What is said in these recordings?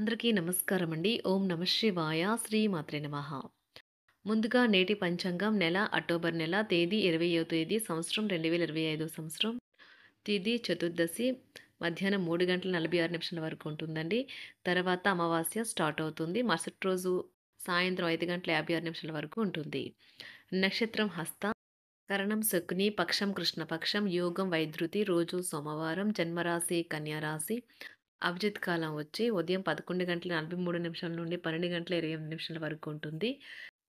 అందరికీ నమస్కారం అండి. ఓం నమ శివాయ. శ్రీమాత్రే నమః. ముందుగా నేటి పంచాంగం నెల అక్టోబర్ నెల తేదీ 20వ తేదీ సంవత్సరం 2025 సంవత్సరం. తిథి చతుర్దశి మధ్యాహ్నం 3 గంటల 46 నిమిషాల వరకు ఉంటుందండి. తర్వాత అమావాస్య స్టార్ట్ అవుతుంది. మరుసటి రోజు సాయంత్రం 5 గంటల 56 నిమిషాల వరకు ఉంటుంది. నక్షత్రం హస్త, కరణం శకుని, పక్షం కృష్ణపక్షం, యోగం వైద్యుతి, రోజు సోమవారం, జన్మరాశి కన్యారాశి. అభిజిత్ కాలం వచ్చి ఉదయం 11 గంటల 43 నిమిషాల నుండి 12 గంటల 28 నిమిషాల వరకు ఉంటుంది.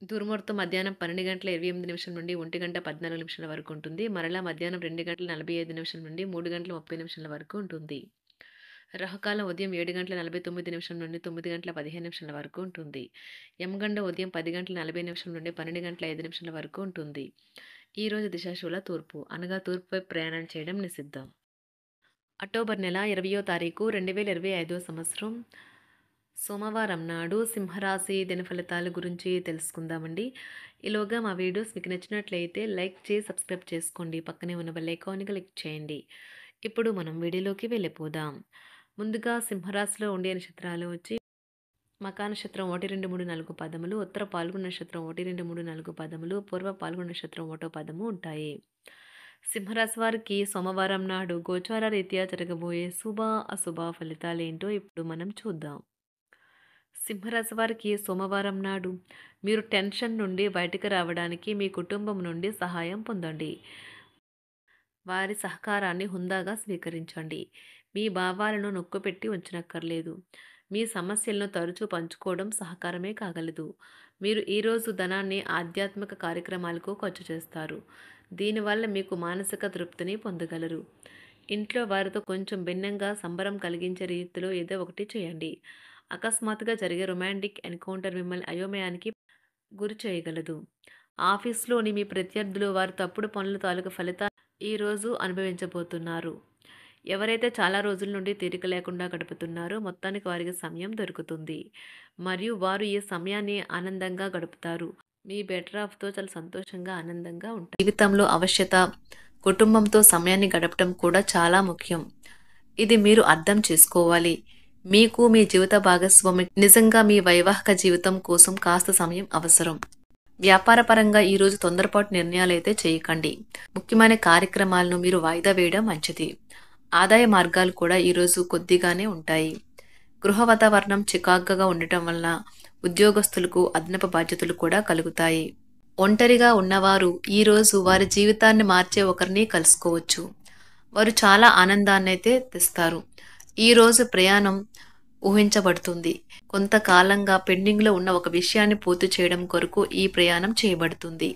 దుర్ముహూర్తం మధ్యాహ్నం 12 గంటల 28 నిమిషాల నుండి 1 గంట 14 నిమిషాల వరకు ఉంటుంది. మరలా మధ్యాహ్నం 2 గంటల 45 నిమిషాల నుండి 3 గంటల 30 నిమిషాల వరకు ఉంటుంది. రాహుకాలం ఉదయం 7 గంటల 49 నిమిషాల నుండి 9 గంటల 15 నిమిషాల వరకు ఉంటుంది. యమగండ ఉదయం 10 గంటల 40 నిమిషాల నుండి 12 గంటల 5 నిమిషాల వరకు ఉంటుంది. ఈరోజు దిశాశూల తూర్పు, అనగా తూర్పుపై ప్రయాణం చేయడం నిషిద్ధం. అక్టోబర్ నెల 20వ తారీఖు 2025 సంవత్సరం సోమవారం నాడు సింహరాశి దిన ఫలితాల గురించి తెలుసుకుందామండి. ఈలోగా మా వీడియోస్ మీకు నచ్చినట్లయితే లైక్ చేసి సబ్స్క్రైబ్ చేసుకోండి. పక్కనే ఉన్న బెల్ ఐకాన్ని క్లిక్ చేయండి. ఇప్పుడు మనం వీడియోలోకి వెళ్ళిపోదాం. ముందుగా సింహరాశిలో ఉండే నక్షత్రాలు వచ్చి మకా నక్షత్రం 1, 2, 3, 4 పదములు, ఉత్తర పాల్గొన నక్షత్రం 1, 2, 3, 4 పదములు, పూర్వ పాల్గొన నక్షత్రం 1 పదము ఉంటాయి. సింహరాశి వారికి సోమవారం నాడు గోచార రీత్యా జరగబోయే శుభ అశుభ ఫలితాలేంటో ఇప్పుడు మనం చూద్దాం. సింహరాశి వారికి సోమవారం నాడు మీరు టెన్షన్ నుండి బయటకు రావడానికి మీ కుటుంబం నుండి సహాయం పొందండి. వారి సహకారాన్ని హుందాగా స్వీకరించండి. మీ భావాలను నొక్కుపెట్టి ఉంచనక్కర్లేదు. మీ సమస్యలను తరచూ పంచుకోవడం సహకారమే కాగలదు. మీరు ఈరోజు ధనాన్ని ఆధ్యాత్మిక కార్యక్రమాలకు ఖర్చు చేస్తారు. దీనివల్ల మీకు మానసిక తృప్తిని పొందగలరు. ఇంట్లో వారితో కొంచెం భిన్నంగా సంబరం కలిగించే రీతిలో ఏదో ఒకటి చేయండి. అకస్మాత్తుగా జరిగే రొమాంటిక్ ఎన్కౌంటర్ మిమ్మల్ని అయోమయానికి గురి చేయగలదు. ఆఫీస్లోని మీ ప్రత్యర్థులు వారి తప్పుడు పనుల తాలూకు ఫలితాలు ఈరోజు అనుభవించబోతున్నారు. ఎవరైతే చాలా రోజుల నుండి తీరిక లేకుండా గడుపుతున్నారో మొత్తానికి వారికి సమయం దొరుకుతుంది మరియు వారు ఈ సమయాన్ని ఆనందంగా గడుపుతారు. మీ బెటర్ హాఫ్తో చాలా సంతోషంగా ఆనందంగా ఉంటారు. జీవితంలో ఆవశ్యత కుటుంబంతో సమయాన్ని గడపడం కూడా చాలా ముఖ్యం. ఇది మీరు అర్థం చేసుకోవాలి. మీకు మీ జీవిత భాగస్వామి నిజంగా మీ వైవాహిక జీవితం కోసం కాస్త సమయం అవసరం. వ్యాపారపరంగా ఈరోజు తొందరపాటు నిర్ణయాలైతే చేయకండి. ముఖ్యమైన కార్యక్రమాలను మీరు వాయిదా వేయడం మంచిది. ఆదాయ మార్గాలు కూడా ఈరోజు కొద్దిగానే ఉంటాయి. గృహ వాతావరణం చికాకుగా ఉండటం వలన ఉద్యోగస్తులకు అదనపు బాధ్యతలు కూడా కలుగుతాయి. ఒంటరిగా ఉన్నవారు ఈరోజు వారి జీవితాన్ని మార్చే ఒకరిని కలుసుకోవచ్చు. వారు చాలా ఆనందాన్ని అయితే తెస్తారు. ఈరోజు ప్రయాణం ఊహించబడుతుంది. కొంతకాలంగా పెండింగ్లో ఉన్న ఒక విషయాన్ని పూర్తి చేయడం కొరకు ఈ ప్రయాణం చేయబడుతుంది.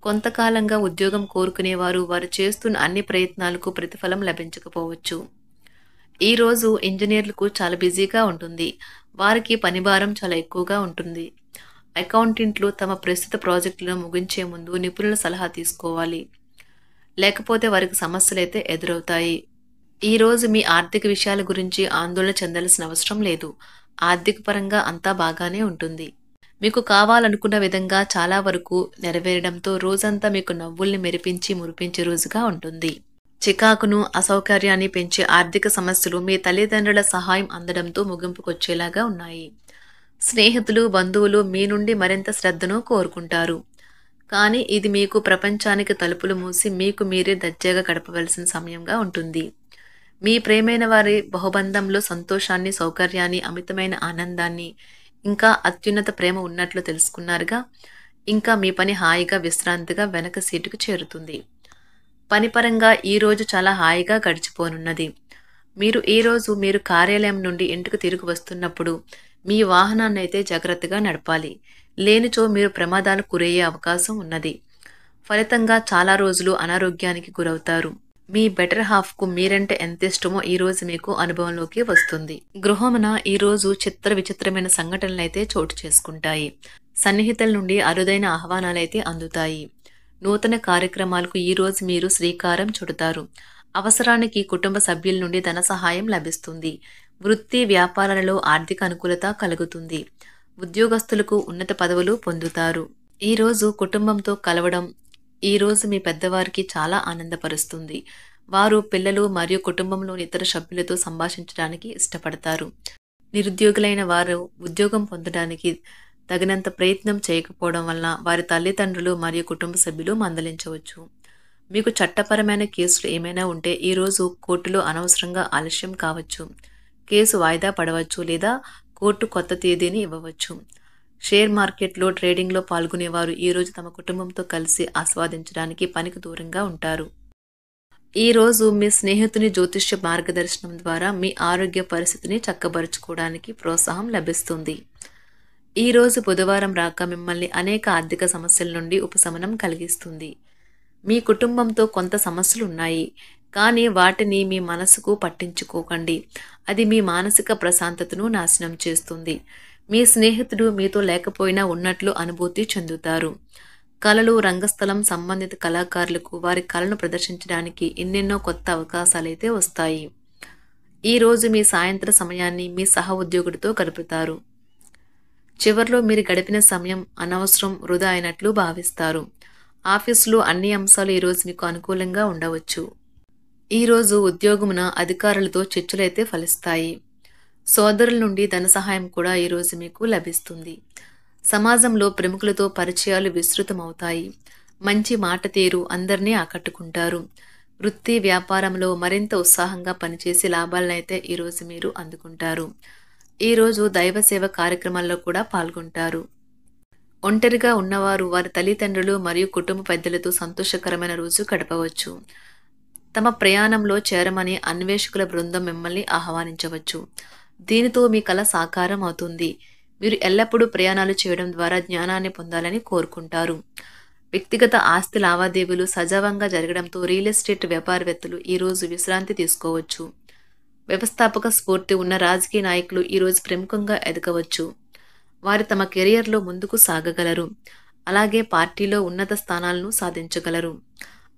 కొంతకాలంగా ఉద్యోగం కోరుకునేవారు వారు చేస్తున్న అన్ని ప్రయత్నాలకు ప్రతిఫలం లభించకపోవచ్చు. ఈరోజు ఇంజనీర్లకు చాలా బిజీగా ఉంటుంది. వారికి పనిభారం చాలా ఎక్కువగా ఉంటుంది. అకౌంటెంట్లు తమ ప్రస్తుత ప్రాజెక్టులను ముగించే ముందు నిపుణుల సలహా తీసుకోవాలి. లేకపోతే వారికి సమస్యలైతే ఎదురవుతాయి. ఈరోజు మీ ఆర్థిక విషయాల గురించి ఆందోళన చెందాల్సిన అవసరం లేదు. ఆర్థిక పరంగా అంతా బాగానే ఉంటుంది. మీకు కావాలనుకున్న విధంగా చాలా వరకు నెరవేరడంతో రోజంతా మీకు నవ్వుల్ని మెరిపించి మురిపించే రోజుగా ఉంటుంది. చికాకును అసౌకర్యాన్ని పెంచే ఆర్థిక సమస్యలు మీ తల్లిదండ్రుల సహాయం అందడంతో ముగింపుకొచ్చేలాగా ఉన్నాయి. స్నేహితులు బంధువులు మీ నుండి మరింత శ్రద్ధను కోరుకుంటారు. కానీ ఇది మీకు ప్రపంచానికి తలుపులు మూసి మీకు మీరే దర్జాగా గడపవలసిన సమయంగా ఉంటుంది. మీ ప్రేమైన వారి బహుబంధంలో సంతోషాన్ని, సౌకర్యాన్ని, అమితమైన ఆనందాన్ని, ఇంకా అత్యున్నత ప్రేమ ఉన్నట్లు తెలుసుకున్నారుగా. ఇంకా మీ పని హాయిగా విశ్రాంతిగా వెనక సీటుకు చేరుతుంది. పనిపరంగా ఈరోజు చాలా హాయిగా గడిచిపోనున్నది. మీరు ఈరోజు మీరు కార్యాలయం నుండి ఇంటికి తిరిగి వస్తున్నప్పుడు మీ వాహనాన్ని అయితే జాగ్రత్తగా నడపాలి. లేనిచో మీరు ప్రమాదాలకు గురయ్యే అవకాశం ఉన్నది. ఫలితంగా చాలా రోజులు అనారోగ్యానికి గురవుతారు. మీ బెటర్ హాఫ్కు మీరంటే ఎంత ఇష్టమో ఈరోజు మీకు అనుభవంలోకి వస్తుంది. గృహమున ఈరోజు చిత్ర విచిత్రమైన సంఘటనలైతే చోటు చేసుకుంటాయి. సన్నిహితుల నుండి అరుదైన ఆహ్వానాలైతే అందుతాయి. నూతన కార్యక్రమాలకు ఈరోజు మీరు శ్రీకారం చుడతారు. అవసరానికి కుటుంబ సభ్యుల నుండి ధన సహాయం లభిస్తుంది. వృత్తి వ్యాపారాలలో ఆర్థిక అనుకూలత కలుగుతుంది. ఉద్యోగస్తులకు ఉన్నత పదవులు పొందుతారు. ఈరోజు కుటుంబంతో కలవడం ఈరోజు మీ పెద్దవారికి చాలా ఆనందపరుస్తుంది. వారు పిల్లలు మరియు కుటుంబంలోని ఇతర సభ్యులతో సంభాషించడానికి ఇష్టపడతారు. నిరుద్యోగులైన వారు ఉద్యోగం పొందడానికి తగినంత ప్రయత్నం చేయకపోవడం వలన వారి తల్లిదండ్రులు మరియు కుటుంబ సభ్యులు మందలించవచ్చు. మీకు చట్టపరమైన కేసులు ఏమైనా ఉంటే ఈరోజు కోర్టులో అనవసరంగా ఆలస్యం కావచ్చు. కేసు వాయిదా పడవచ్చు లేదా కోర్టు కొత్త తేదీని ఇవ్వవచ్చు. షేర్ మార్కెట్లో ట్రేడింగ్లో పాల్గొనేవారు ఈరోజు తమ కుటుంబంతో కలిసి ఆస్వాదించడానికి పనికి దూరంగా ఉంటారు. ఈరోజు మీ స్నేహితుని జ్యోతిష్య మార్గదర్శనం ద్వారా మీ ఆరోగ్య పరిస్థితిని చక్కబరుచుకోవడానికి ప్రోత్సాహం లభిస్తుంది. ఈరోజు బుధవారం రాక మిమ్మల్ని అనేక ఆర్థిక సమస్యల నుండి ఉపశమనం కలిగిస్తుంది. మీ కుటుంబంతో కొంత సమస్యలు ఉన్నాయి, కానీ వాటిని మీ మనసుకు పట్టించుకోకండి. అది మీ మానసిక ప్రశాంతతను నాశనం చేస్తుంది. మీ స్నేహితుడు మీతో లేకపోయినా ఉన్నట్లు అనుభూతి చెందుతారు. కళలు, రంగస్థలం సంబంధిత కళాకారులకు వారి కళను ప్రదర్శించడానికి ఎన్నెన్నో కొత్త అవకాశాలైతే వస్తాయి. ఈరోజు మీ సాయంత్ర సమయాన్ని మీ సహ ఉద్యోగుడితో గడుపుతారు. చివర్లో మీరు గడిపిన సమయం అనవసరం, వృధా అయినట్లు భావిస్తారు. ఆఫీసులో అన్ని అంశాలు ఈరోజు మీకు అనుకూలంగా ఉండవచ్చు. ఈరోజు ఉద్యోగమున అధికారులతో చర్చలైతే ఫలిస్తాయి. సోదరుల నుండి ధన సహాయం కూడా ఈరోజు మీకు లభిస్తుంది. సమాజంలో ప్రముఖులతో పరిచయాలు విస్తృతమవుతాయి. మంచి మాట తీరు అందరినీ ఆకట్టుకుంటారు. వృత్తి వ్యాపారంలో మరింత ఉత్సాహంగా పనిచేసి లాభాలనైతే ఈరోజు మీరు అందుకుంటారు. ఈరోజు దైవ సేవ కార్యక్రమాల్లో కూడా పాల్గొంటారు. ఒంటరిగా ఉన్నవారు వారి తల్లిదండ్రులు మరియు కుటుంబ పెద్దలతో సంతోషకరమైన రోజు గడపవచ్చు. తమ ప్రయాణంలో చేరమని అన్వేషకుల బృందం మిమ్మల్ని ఆహ్వానించవచ్చు. దీనితో మీ కల సాకారం అవుతుంది. మీరు ఎల్లప్పుడూ ప్రయాణాలు చేయడం ద్వారా జ్ఞానాన్ని పొందాలని కోరుకుంటారు. వ్యక్తిగత ఆస్తి లావాదేవీలు సజావంగా జరగడంతో రియల్ ఎస్టేట్ వ్యాపారవేత్తలు ఈరోజు విశ్రాంతి తీసుకోవచ్చు. వ్యవస్థాపక స్ఫూర్తి ఉన్న రాజకీయ నాయకులు ఈరోజు ప్రముఖంగా ఎదగవచ్చు. వారు తమ కెరియర్లో ముందుకు సాగగలరు. అలాగే పార్టీలో ఉన్నత స్థానాలను సాధించగలరు.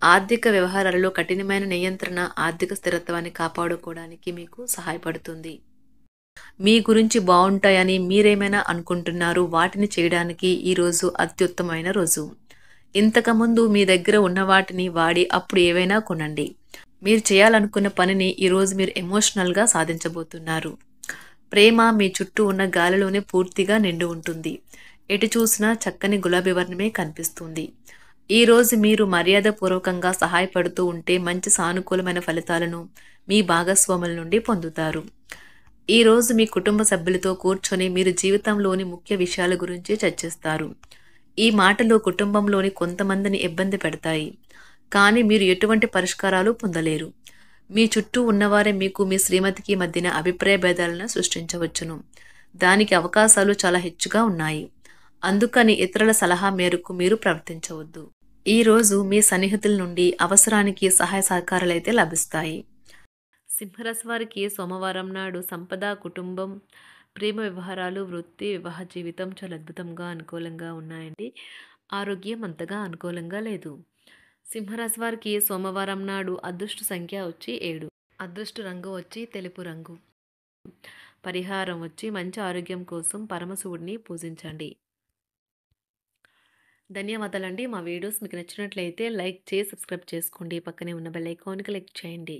ఆర్థిక వ్యవహారాలలో కఠినమైన నియంత్రణ ఆర్థిక స్థిరత్వాన్ని కాపాడుకోవడానికి మీకు సహాయపడుతుంది. మీ గురించి బాగుంటాయని మీరేమైనా అనుకుంటున్నారు, వాటిని చేయడానికి ఈరోజు అత్యుత్తమైన రోజు. ఇంతకుముందు మీ దగ్గర ఉన్న వాటిని వాడి అప్పుడు ఏవైనా కొనండి. మీరు చేయాలనుకున్న పనిని ఈరోజు మీరు ఎమోషనల్గా సాధించబోతున్నారు. ప్రేమ మీ చుట్టూ ఉన్న గాలిలోనే పూర్తిగా నిండి ఉంటుంది. ఎటు చూసినా చక్కని గులాబీ వర్ణమే కనిపిస్తుంది. ఈరోజు మీరు మర్యాదపూర్వకంగా సహాయపడుతూ ఉంటే మంచి సానుకూలమైన ఫలితాలను మీ భాగస్వాముల నుండి పొందుతారు. ఈరోజు మీ కుటుంబ సభ్యులతో కూర్చొని మీరు జీవితంలోని ముఖ్య విషయాల గురించి చర్చిస్తారు. ఈ మాటలు కుటుంబంలోని కొంతమందిని ఇబ్బంది పెడతాయి, కానీ మీరు ఎటువంటి పరిష్కారాలు పొందలేరు. మీ చుట్టూ ఉన్నవారే మీకు మీ శ్రీమతికి మధ్యన అభిప్రాయ భేదాలను సృష్టించవచ్చును. దానికి అవకాశాలు చాలా హెచ్చుగా ఉన్నాయి. అందుకని ఇతరుల సలహా మేరకు మీరు ప్రవర్తించవద్దు. ఈరోజు మీ సన్నిహితుల నుండి అవసరానికి సహాయ సహకారాలైతే లభిస్తాయి. సింహరాశి వారికి సోమవారం నాడు సంపద, కుటుంబం, ప్రేమ వ్యవహారాలు, వృత్తి, వివాహ జీవితం చాలా అద్భుతంగా అనుకూలంగా ఉన్నాయండి. ఆరోగ్యం అంతగా అనుకూలంగా లేదు. సింహరాశి వారికి సోమవారం నాడు అదృష్ట సంఖ్య వచ్చి 7. అదృష్ట రంగు వచ్చి తెలుపు రంగు. పరిహారం వచ్చి మంచి ఆరోగ్యం కోసం పరమశివుడిని పూజించండి. ధన్యవాదాలండి. మా వీడియోస్ మీకు నచ్చినట్లయితే లైక్ చేసి సబ్స్క్రైబ్ చేసుకోండి. పక్కనే ఉన్న బెల్ ఐకాన్కి క్లిక్ చేయండి.